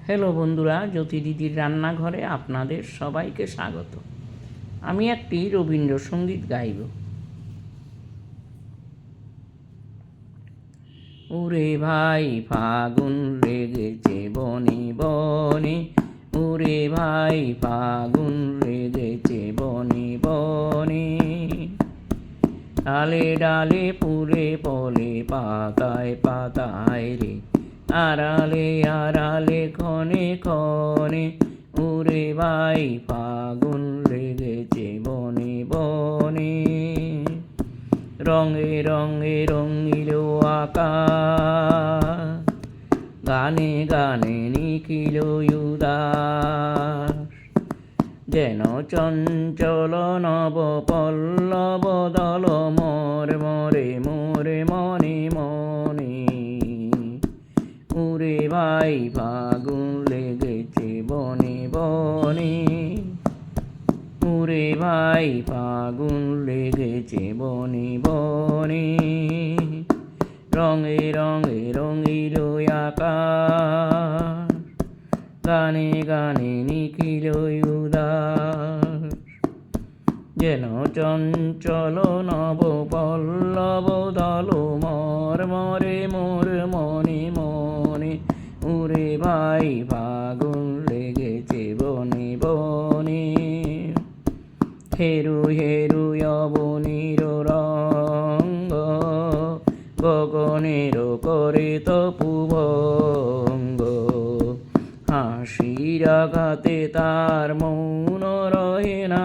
Hello বন্ধুরা, জ্যোতি দিদির রান্নাঘরে আপনাদের সবাইকে স্বাগত। আমি একটি রবীন্দ্রসঙ্গীত গাইব। ওরে ভাই ফাগুন লেগেছে বনে বনে, ওরে ভাই ফাগুন লেগেছে বনে বনে। ডালে ডালে ফুলে ফলে পাতায় পাতায় রে, আড়ালে আড়ালে ক্ষণে ক্ষণে, ওরে ভাই ফাগুন লেগেছে বনে বনে। রঙে রঙে রঙিল আকাশ, গানে গানে নিখিল উদাস, যেন চঞ্চল নব পল্লব দল মোর মরে মোরে মনে মনে। ওরে ভাই ফাগুন লেগেছে বনে বনে, ওরে ভাই ফাগুন লেগেছে বনে বনে। রঙে রঙে রঙিল আকাশ, গানে গানে নিখিল উদাস, যেন চঞ্চল নব পল্লব দল মর মরে মোর মনে মনে। ওরে ভাই ফাগুন লেগেছে বনে বনে। হেরু হেরু অবনীর রঙ্গ, গগনের করে তপুভঙ্গ, হাসির আঘাতে তার মৌন রহে না,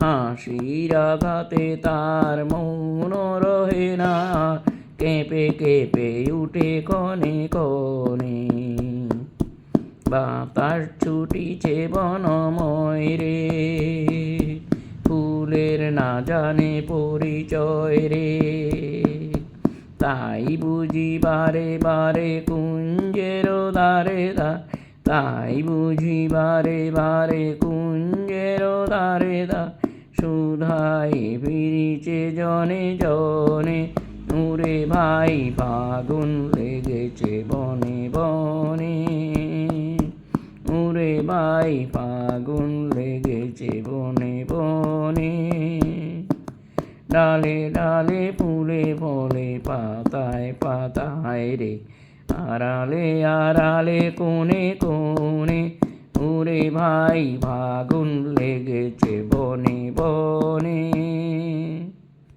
হাসির আঘাতে তার মৌন রহে না, কেঁপে কেঁপে উঠে কনে কনে। বাতাস ছুটিছে বনময় রে, ফুলের না জানে পরিচয় রে, তাই বুঝি বারে বারে কুঞ্জের দ্বারে দ্বার, তাই বুঝি বারে বারে কুঞ্জের দ্বারে দ্বার, সুধাই ফিরিছে জনে জনে। ওরে ভাই ফাগুন লেগেছে বনে বনে, ওরে ভাই ফাগুন লেগেছে বনে বনে। ডালে ডালে ফুলে ফলে পাতায় পাতায় রে, আড়ালে আড়ালে কোণে কোণে, ওরে ভাই ফাগুন লেগেছে বনে বনে।